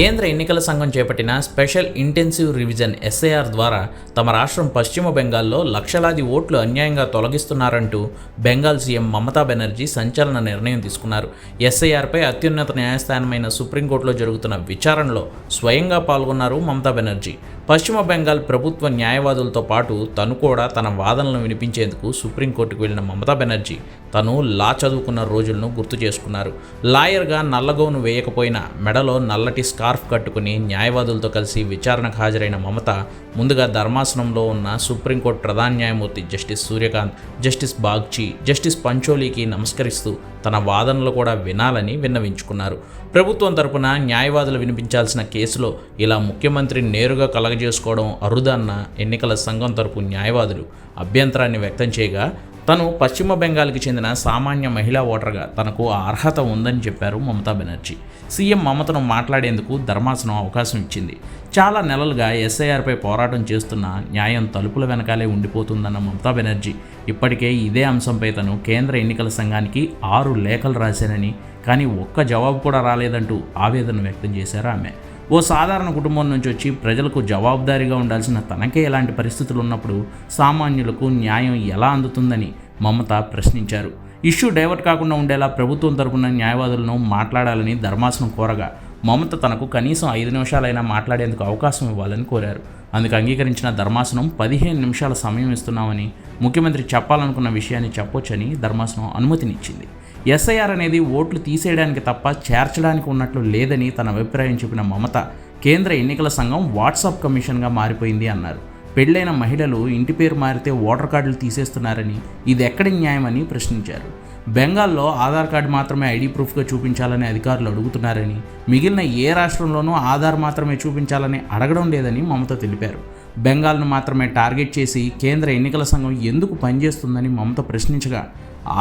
కేంద్ర ఎన్నికల సంఘం చేపట్టిన స్పెషల్ ఇంటెన్సివ్ రివిజన్ ఎస్ఐఆర్ ద్వారా తమ రాష్ట్రం పశ్చిమ బెంగాల్లో లక్షలాది ఓట్లు అన్యాయంగా తొలగిస్తున్నారంటూ బెంగాల్ సీఎం మమతా బెనర్జీ సంచలన నిర్ణయం తీసుకున్నారు. ఎస్ఐఆర్పై అత్యున్నత న్యాయస్థానమైన సుప్రీంకోర్టులో జరుగుతున్న విచారణలో స్వయంగా పాల్గొన్నారు మమతా బెనర్జీ. పశ్చిమ బెంగాల్ ప్రభుత్వ న్యాయవాదులతో పాటు తను కూడా తన వాదనలను వినిపించేందుకు సుప్రీంకోర్టుకు వెళ్లిన మమతా బెనర్జీ తను లా చదువుకున్న రోజులను గుర్తు చేసుకున్నారు. లాయర్గా నల్లగౌను వేయకపోయినా మెడలో నల్లటి స్కార్ఫ్ కట్టుకుని న్యాయవాదులతో కలిసి విచారణకు హాజరైన మమత ముందుగా ధర్మాసనంలో ఉన్న సుప్రీంకోర్టు ప్రధాన న్యాయమూర్తి justice Suryakant, justice Bagchi, justice పంచోలీకి నమస్కరిస్తూ తన వాదనలు కూడా వినాలని విన్నవించుకున్నారు. ప్రభుత్వం తరపున న్యాయవాదులు వినిపించాల్సిన కేసులో ఇలా ముఖ్యమంత్రి నేరుగా కలగజేసుకోవడం అరుదన్న ఎన్నికల సంఘం తరపు న్యాయవాదులు అభ్యంతరాన్ని వ్యక్తం చేయగా, తను పశ్చిమ బెంగాల్కి చెందిన సామాన్య మహిళా ఓటర్గా తనకు ఆ అర్హత ఉందని చెప్పారు మమతా బెనర్జీ. సీఎం మమతను మాట్లాడేందుకు ధర్మాసనం అవకాశం ఇచ్చింది. చాలా నెలలుగా ఎస్ఐఆర్పై పోరాటం చేస్తున్న న్యాయం తలుపుల వెనకాలే ఉండిపోతుందన్న మమతా బెనర్జీ ఇప్పటికే ఇదే అంశంపై తను కేంద్ర ఎన్నికల సంఘానికి 6 లేఖలు రాశానని, కానీ ఒక్క జవాబు కూడా రాలేదంటూ ఆవేదన వ్యక్తం చేశారు ఆమె. ఓ సాధారణ కుటుంబం నుంచి వచ్చి ప్రజలకు జవాబుదారీగా ఉండాల్సిన తనకే ఇలాంటి పరిస్థితులు ఉన్నప్పుడు సామాన్యులకు న్యాయం ఎలా అందుతుందని మమత ప్రశ్నించారు. ఇష్యూ డైవర్ట్ కాకుండా ఉండేలా ప్రభుత్వం తరపున న్యాయవాదులను మాట్లాడాలని ధర్మాసనం కోరగా, మమత తనకు కనీసం 5 నిమిషాలైనా మాట్లాడేందుకు అవకాశం ఇవ్వాలని కోరారు. అందుకు అంగీకరించిన ధర్మాసనం 15 నిమిషాల సమయం ఇస్తున్నామని, ముఖ్యమంత్రి చెప్పాలనుకున్న విషయాన్ని చెప్పొచ్చని ధర్మాసనం అనుమతినిచ్చింది. ఎస్ఐఆర్ అనేది ఓట్లు తీసేయడానికి తప్ప చేర్చడానికి ఉన్నట్లు లేదని తన అభిప్రాయం చెప్పిన మమత, కేంద్ర ఎన్నికల సంఘం వాట్సాప్ కమిషన్గా మారిపోయింది అన్నారు. పెళ్లైన మహిళలు ఇంటి పేరు మారితే ఓటర్ కార్డులు తీసేస్తున్నారని, ఇది ఎక్కడి న్యాయమని ప్రశ్నించారు. బెంగాల్లో ఆధార్ కార్డు మాత్రమే ఐడి ప్రూఫ్గా చూపించాలని అధికారులు అడుగుతున్నారని, మిగిలిన ఏ రాష్ట్రంలోనూ ఆధార్ మాత్రమే చూపించాలని అడగడం లేదని మమత తెలిపారు. బెంగాల్ను మాత్రమే టార్గెట్ చేసి కేంద్ర ఎన్నికల సంఘం ఎందుకు పనిచేస్తుందని మమత ప్రశ్నించగా,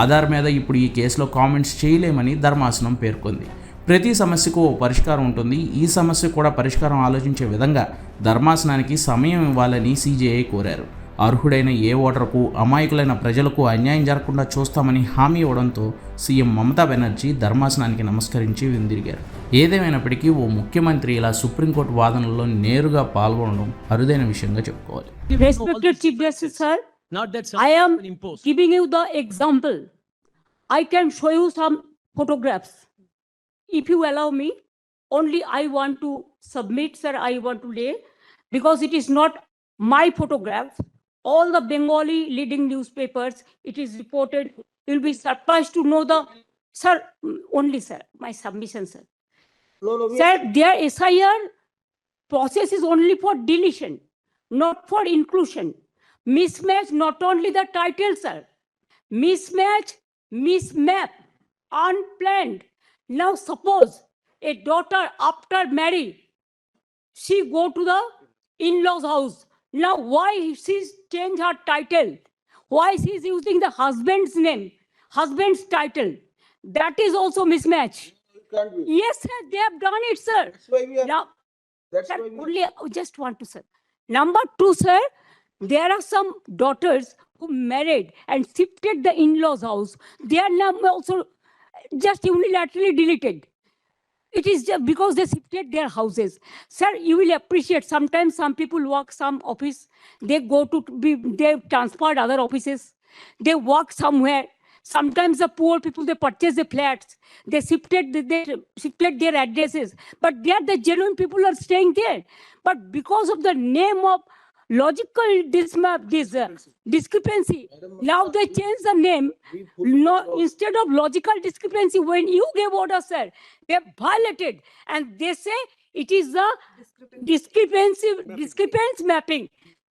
ఆధార్ మీద ఇప్పుడు ఈ కేసులో కామెంట్స్ చేయలేమని ధర్మాసనం పేర్కొంది. ప్రతి సమస్యకు ఓ పరిష్కారం ఉంటుంది, ఈ సమస్య కూడా పరిష్కారం ఆలోచించే విధంగా ధర్మాసనానికి సమయం ఇవ్వాలని సీజేఐ కోరారు. అర్హుడైన ఏ ఓటరుకు, అమాయకులైన ప్రజలకు అన్యాయం జరగకుండా చూస్తామని హామీ ఇవ్వడంతో సీఎం మమతా బెనర్జీ ధర్మాసనానికి నమస్కరించి వెనుదిరిగారు. ఏదేమైనప్పటికీ ఓ ముఖ్యమంత్రి ఇలా సుప్రీంకోర్టు వాదనల్లో నేరుగా పాల్గొనడం అరుదైన విషయంగా చెప్పుకోవాలి. Respected Chief Justice Sir, I am giving you the example. I can show you some photographs. If you allow me, only I want to submit, sir, I want to lay, because it is not my photograph. All the Bengali leading newspapers, it is reported. You'll be surprised to know the, sir, only sir, my submission, sir. No, Sir, their SIR process is only for deletion, not for inclusion. Mismatch, not only the title, sir. Mismatch, mismap, unplanned. Now suppose a daughter after marriage, she go to the in-laws house. Now why she change her title? Why she is using the husband's name, husband's title? That is also mismatch. it can't be. Yes, sir, they have done it, sir. That's why we are. Now, That's sir, why we only I just want to, sir. Number 2, sir, there are some daughters who married and shifted the in-laws house. They are now also just unilaterally deleted. It is just because they shifted their houses. Sir, you will appreciate sometimes some people work some office, they go to be, they transferred other offices, they work somewhere. Sometimes the poor people, they purchase the flats, they shifted their addresses, but they are the genuine people are staying there. But because of the name of logical discrepancy, now they change the name. No, instead of logical discrepancy, when you gave order, sir, they have violated, and they say it is the discrepancy mapping.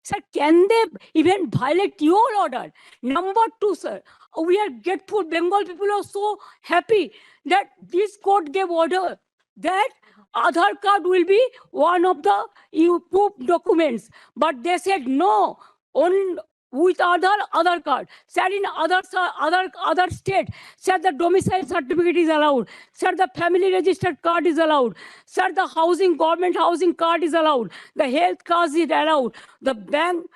Sir, can they even violate your order? Number 2, sir, we are grateful. Bengal people are so happy that this court gave order that Aadhaar card will be one of the proof documents. But they said no, only with Aadhaar card. Sir, in other state, sir, the domicile certificate is allowed. Sir, the family registered card is allowed. Sir, the government housing card is allowed. The health card is allowed. The bank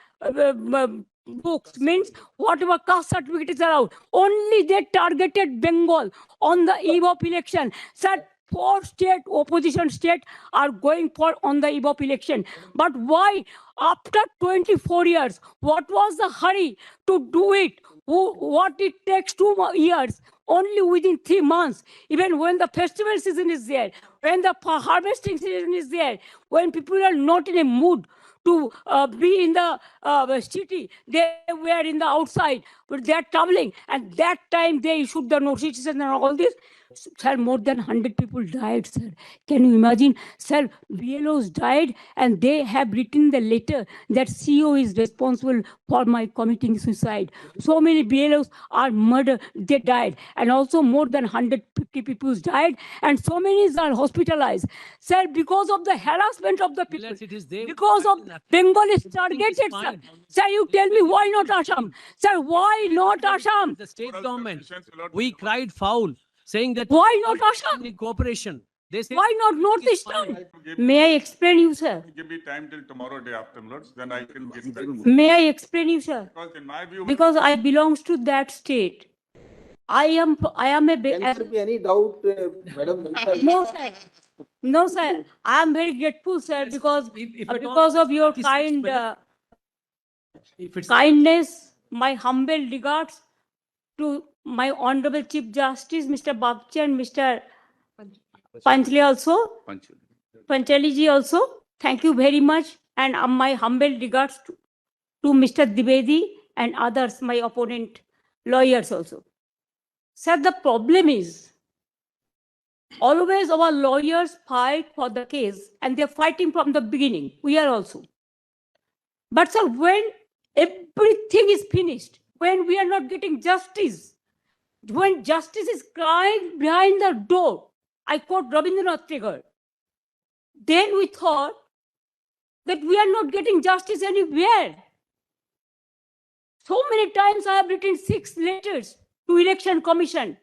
books means whatever caste certificate is allowed. Only they targeted Bengal on the eve of election. Sir, 4 state opposition state are going for on the eve of election. But why after 24 years? What was the hurry to do it? What it takes 2 years? Only within 3 months, even when the festival season is there, when the harvesting season is there, when people are not in a mood to be in the city, they were in the outside, but they are traveling, and that time they issued the notices and all this. Sir, more than 100 people died, sir. Can you imagine? Sir, BLOs died, and they have written the letter that CEO is responsible for my committing suicide. So many BLOs are murdered, they died, and also more than 150 people died, and so many are hospitalized. Sir, because of the harassment of the people, Millets, it is there. because of Bengal is targeted, sir. fine. Sir, you tell me why not Assam? Sir, why not Assam? The state government, we cried foul, saying that. Why not Assam? In cooperation. They say. Why not Northeastern? Give May I explain you, sir? me time till tomorrow day after, Lords, then I can get back. May I explain you, sir? Because in my view. Because I belongs to that state. I am a Can there be any doubt, Madam? no, sir. No, sir. I am very grateful, sir, because If at all, because of your it is kind better. If it's. kindness, my humble regards to my Honorable Chief Justice, Mr. Bagchi and Mr. Panchali also. Panchali ji also. Thank you very much. And my humble regards to Mr. Dwivedi and others, my opponent lawyers also. Sir, the problem is always our lawyers fight for the case and they're fighting from the beginning. We are also. But sir, when everything is finished, when we are not getting justice, when justice is crying behind the door, I quote Rabindranath Tagore, then we thought that we are not getting justice anywhere. So many times I have written 6 letters to Election Commission,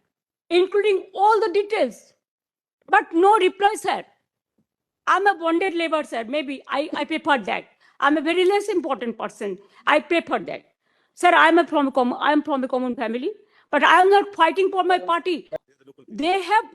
including all the details, but no reply, sir. I'm a bonded labor, sir. Maybe I prefer that. I'm a very less important person. I prefer that. Sir, I'm from a common family, but I am not fighting for my party. They have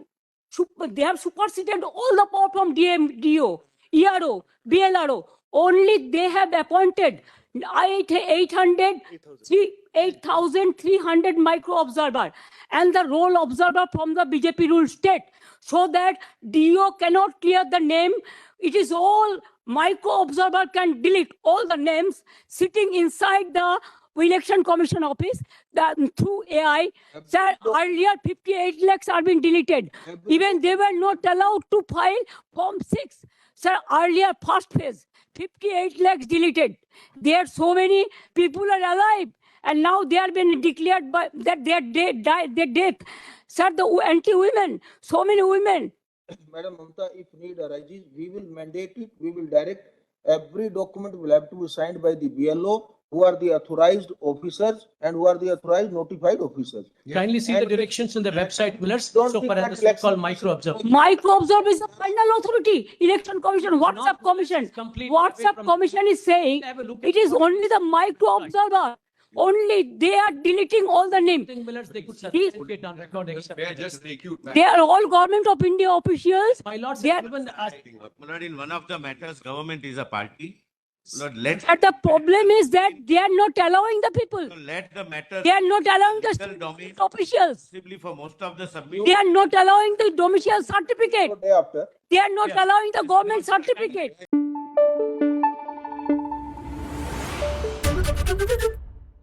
superseded all the power from DO, ERO, BLRO. Only they have appointed 8,300 micro observer and the role observer from the BJP ruled state, so that DO cannot clear the name. It is all micro observer can delete all the names sitting inside the Election Commission office through AI. Sir, earlier 58 lakhs are being deleted. Even they were not allowed to file Form 6. Sir, earlier first phase, 58 lakhs deleted. There are so many people are alive, and now they are being declared by that their death. Sir, the anti-women, so many women. Madam Mamta, if need arises, we will mandate it, we will direct. Every document will have to be signed by the BLO, who are the authorized officers and who are the authorized notified officers. Kindly see the And- directions in the website, Millets, Don't so think far that as the so-called election- micro observer. Micro observer is the final authority. Election Commission, WhatsApp Not- Commission. it's completely away WhatsApp from- Commission is saying Have a look at it is what- only the micro observer. Only they are deleting all the names. Millets, they could These- certificate on record, etc. They are all Government of India officials. My lords, They are- even My lord, in one of the matters, government is a party. Lord, let, But the problem is that they are not allowing the people. let the matter They are not allowing the legal domain state officials. possibly for most of the They submission. are not allowing the domicile certificate. Day after. They are not Yeah. allowing the government certificate.